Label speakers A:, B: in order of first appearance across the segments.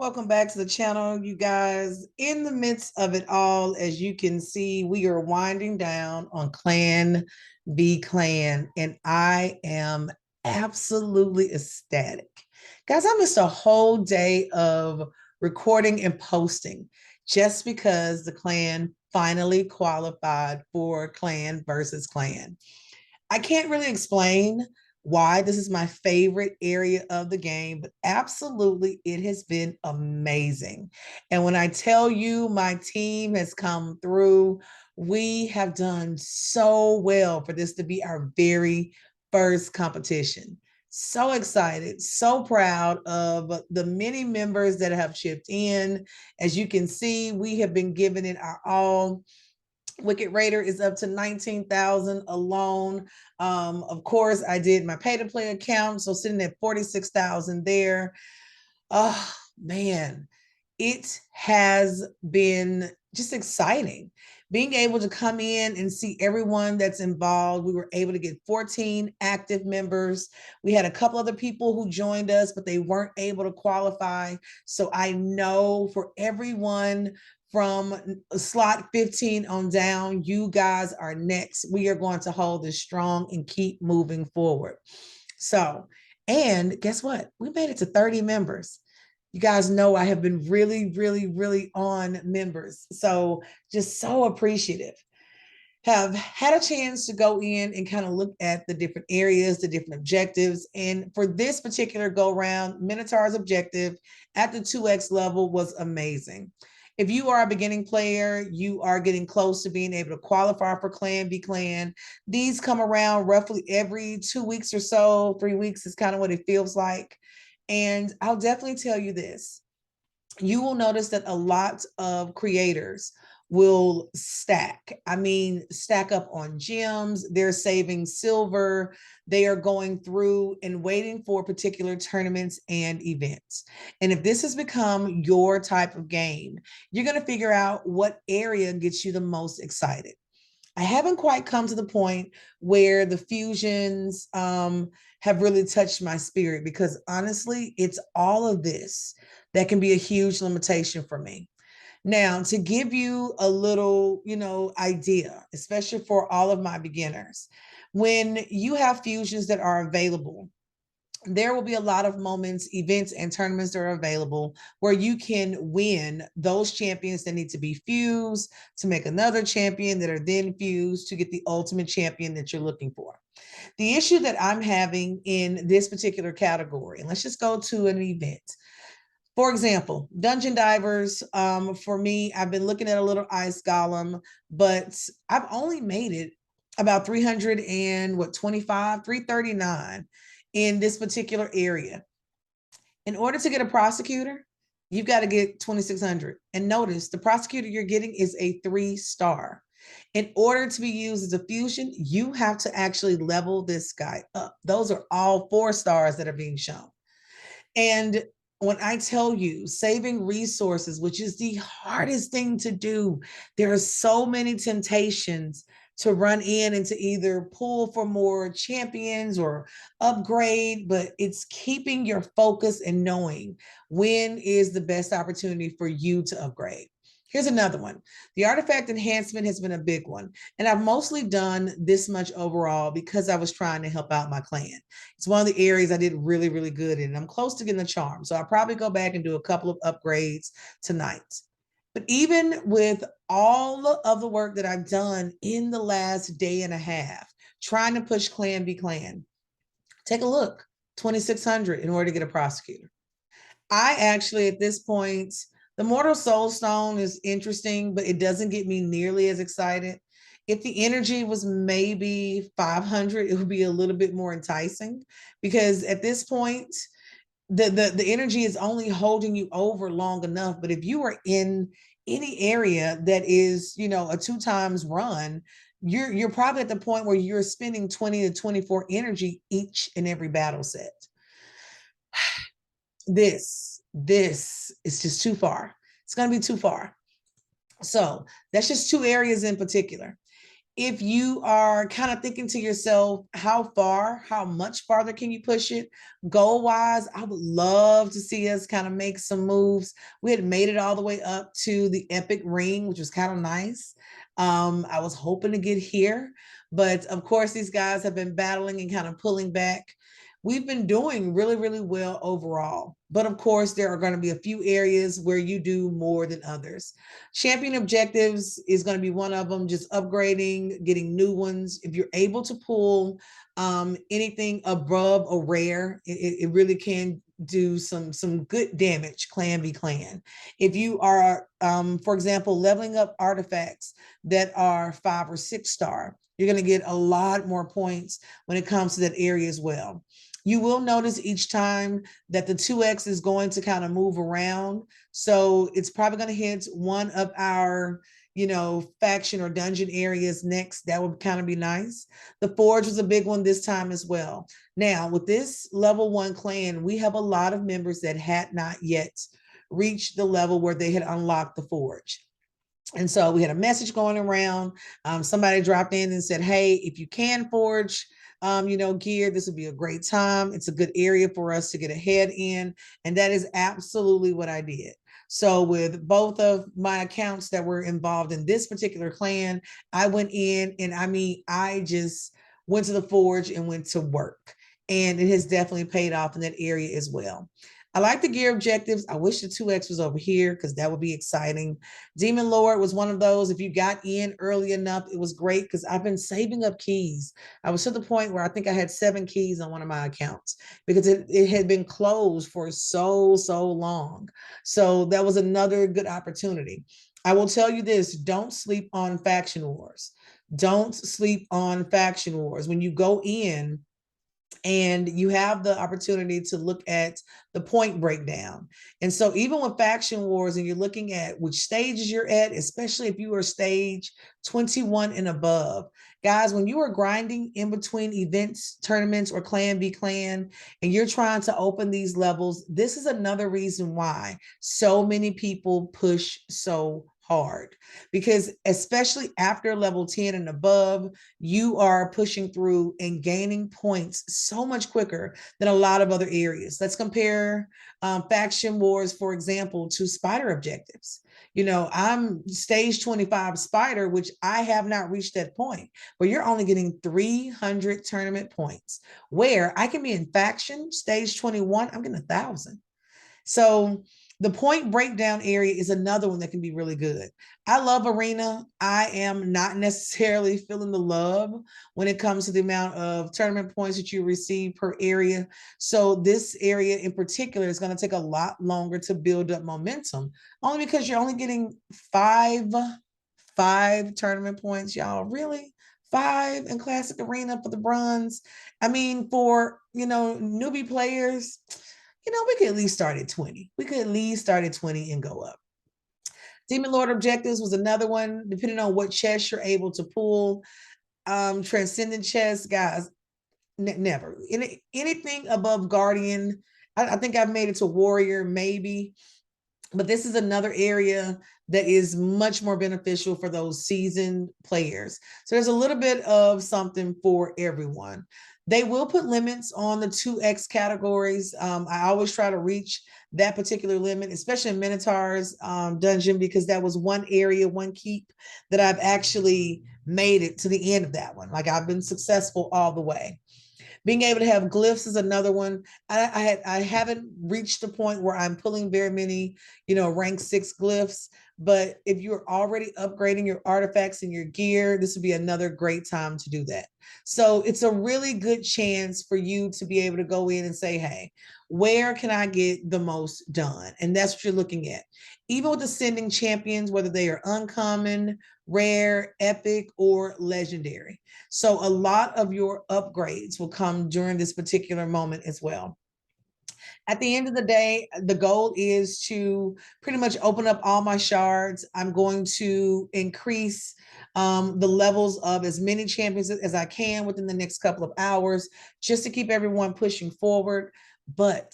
A: Welcome back to the channel, you guys. In the midst of it all, as you can see, we are winding down on Clan v Clan, and I am absolutely ecstatic. Guys, I missed a whole day of recording and posting just because the clan finally qualified for Clan versus Clan. I can't really explain why this is my favorite area of the game, but absolutely it has been amazing. And when I tell you my team has come through, we have done so well for this to be our very first competition. So excited, so proud of the many members that have chipped in. As you can see, we have been giving it our all. Wicked Raider is up to 19,000 alone. Of course, I did my pay to play account, so sitting at 46,000 there. Oh man, it has been just exciting being able to come in and see everyone that's involved. We were able to get 14 active members. We had a couple other people who joined us, but they weren't able to qualify. So I know for everyone from slot 15 on down, you guys are next. We are going to hold this strong and keep moving forward. So, and guess what? We made it to 30 members. You guys know I have been really on members. So just so appreciative. Have had a chance to go in and kind of look at the different areas, the different objectives. And for this particular go round, Minotaur's objective at the 2X level was amazing. If you are a beginning player, you are getting close to being able to qualify for Clan v Clan. These come around roughly every 2 weeks or so. 3 weeks is kind of what it feels like. And I'll definitely tell you this. You will notice that a lot of creators will stack. I mean, stack up on gems. They're saving silver. They are going through and waiting for particular tournaments and events. And if this has become your type of game, you're going to figure out what area gets you the most excited. I haven't quite come to the point where the fusions have really touched my spirit, because honestly, it's all of this that can be a huge limitation for me. Now, to give you a little, idea, especially for all of my beginners, when you have fusions that are available, there will be a lot of moments, events, and tournaments that are available where you can win those champions that need to be fused to make another champion that are then fused to get the ultimate champion that you're looking for. The issue that I'm having in this particular category, and let's just go to an event. For example, Dungeon Divers, for me, I've been looking at a little ice golem, but I've only made it about 325, 339 in this particular area. In order to get a prosecutor, you've got to get 2,600. And notice the prosecutor you're getting is a 3-star. In order to be used as a fusion, you have to actually level this guy up. Those are all 4 stars that are being shown. And when I tell you saving resources, which is the hardest thing to do, there are so many temptations to run in and to either pull for more champions or upgrade, but it's keeping your focus and knowing when is the best opportunity for you to upgrade. Here's another one. The artifact enhancement has been a big one. And I've mostly done this much overall because I was trying to help out my clan. It's one of the areas I did really good in. I'm close to getting the charm. So I'll probably go back and do a couple of upgrades tonight. But even with all of the work that I've done in the last day and a half, trying to push Clan v Clan, take a look, 2,600 in order to get a prosecutor. I actually, at this point, the Mortal Soul Stone is interesting, but it doesn't get me nearly as excited. If the energy was maybe 500, it would be a little bit more enticing, because at this point, the energy is only holding you over long enough. But if you are in any area that is, a 2 times run, you're probably at the point where you're spending 20 to 24 energy each and every battle set. This is just too far. It's going to be too far. So that's just 2 areas in particular. If you are kind of thinking to yourself, how much farther can you push it? Goal wise, I would love to see us kind of make some moves. We had made it all the way up to the Epic Ring, which was kind of nice. I was hoping to get here, but of course, these guys have been battling and kind of pulling back. We've been doing really, really well overall. But of course, there are going to be a few areas where you do more than others. Champion objectives is going to be one of them, just upgrading, getting new ones. If you're able to pull anything above a rare, it really can do some good damage clan v clan. If you are for example leveling up artifacts that are 5 or 6 star, you're going to get a lot more points when it comes to that area as well. You will notice each time that the 2x is going to kind of move around. So it's probably going to hit one of our, faction or dungeon areas next. That would kind of be nice. The Forge was a big one this time as well. Now, with this level 1 clan, we have a lot of members that had not yet reached the level where they had unlocked the Forge. And so we had a message going around. Somebody dropped in and said, hey, if you can forge, gear, this would be a great time. It's a good area for us to get ahead in. And that is absolutely what I did. So with both of my accounts that were involved in this particular clan, I went in and I just went to the forge and went to work. And it has definitely paid off in that area as well. I like the gear objectives. I wish the 2x was over here because that would be exciting. Demon Lord was one of those. If you got in early enough, it was great because I've been saving up keys. I was to the point where I think I had 7 keys on one of my accounts because it had been closed for so long. So that was another good opportunity. I will tell you this, don't sleep on faction wars. Don't sleep on faction wars. When you go in, and you have the opportunity to look at the point breakdown. And so even with faction wars and you're looking at which stages you're at, especially if you are stage 21 and above, guys, when you are grinding in between events, tournaments, or clan v clan, and you're trying to open these levels, this is another reason why so many people push so hard, because especially after level 10 and above, you are pushing through and gaining points so much quicker than a lot of other areas. Let's compare faction wars, for example, to spider objectives. I'm stage 25 spider, which I have not reached that point, but you're only getting 300 tournament points, where I can be in faction stage 21, I'm getting 1,000. So the point breakdown area is another one that can be really good. I love arena. I am not necessarily feeling the love when it comes to the amount of tournament points that you receive per area. So this area in particular is going to take a lot longer to build up momentum, only because you're only getting five tournament points, y'all. Really? 5 in classic arena for the bronze. For newbie players, we could at least start at 20. We could at least start at 20 and go up. Demon Lord objectives was another one, depending on what chest you're able to pull. Transcendent chest, guys, never. Anything above Guardian, I think I've made it to Warrior, maybe. But this is another area that is much more beneficial for those seasoned players. So there's a little bit of something for everyone. They will put limits on the 2x categories. I always try to reach that particular limit, especially in Minotaur's dungeon, because that was one area, one keep that I've actually made it to the end of that one. Like, I've been successful all the way. Being able to have glyphs is another one. I haven't reached the point where I'm pulling very many, rank 6 glyphs. But if you're already upgrading your artifacts and your gear, this would be another great time to do that. So it's a really good chance for you to be able to go in and say, hey, where can I get the most done? And that's what you're looking at. Even with ascending champions, whether they are uncommon, rare, epic, or legendary. So a lot of your upgrades will come during this particular moment as well. At the end of the day, the goal is to pretty much open up all my shards. I'm going to increase the levels of as many champions as I can within the next couple of hours, just to keep everyone pushing forward. But,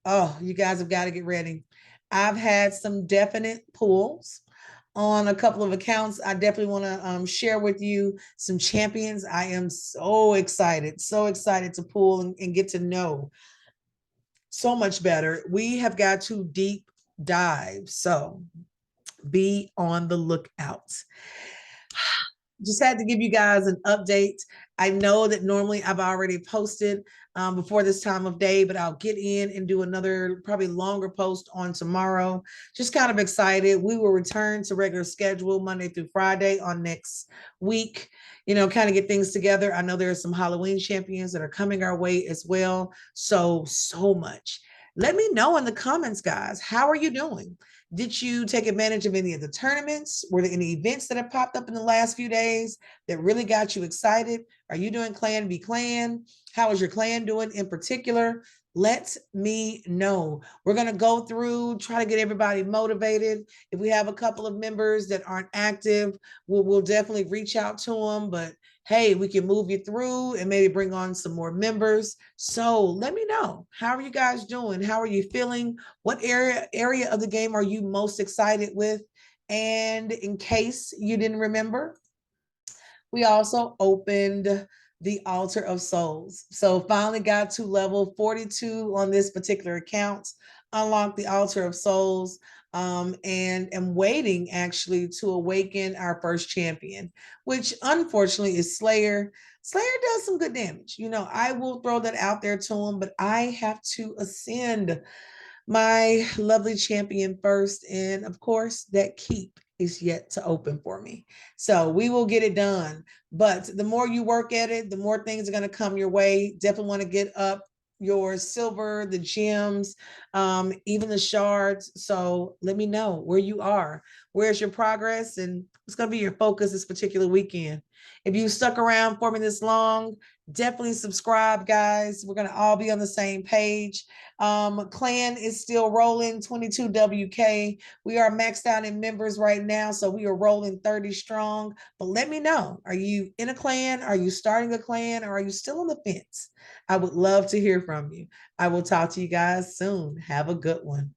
A: oh, you guys have got to get ready. I've had some definite pulls. on a couple of accounts. I definitely want to share with you some champions. I am so excited to pull and get to know so much better. We have got to deep dive. So be on the lookout. Just had to give you guys an update. I know that normally I've already posted before this time of day, but I'll get in and do another probably longer post on tomorrow. Just kind of excited. We will return to regular schedule Monday through Friday on next week, kind of get things together. I know there are some Halloween champions that are coming our way as well. So much. Let me know in the comments, guys. How are you doing? Did you take advantage of any of the tournaments? Were there any events that have popped up in the last few days that really got you excited? Are you doing Clan v Clan? How is your clan doing in particular? Let me know. We're going to go through, try to get everybody motivated. If we have a couple of members that aren't active, we'll definitely reach out to them. But hey, we can move you through and maybe bring on some more members. So let me know. How are you guys doing? How are you feeling? What area of the game are you most excited with? And in case you didn't remember, we also opened the Altar of Souls. So finally got to level 42 on this particular account, unlocked the Altar of Souls, and am waiting actually to awaken our first champion, which unfortunately is Slayer. Slayer does some good damage. I will throw that out there to him, but I have to ascend my lovely champion first. And of course, that keep is yet to open for me. So we will get it done. But the more you work at it, the more things are going to come your way. Definitely want to get up your silver, the gems, even the shards. So let me know where you are. Where's your progress? And what's going to be your focus this particular weekend? If you stuck around for me this long, definitely subscribe, guys. We're going to all be on the same page. Clan is still rolling 22 WK. We are maxed out in members right now, so we are rolling 30 strong. But let me know, are you in a clan? Are you starting a clan? Or are you still on the fence? I would love to hear from you. I will talk to you guys soon. Have a good one.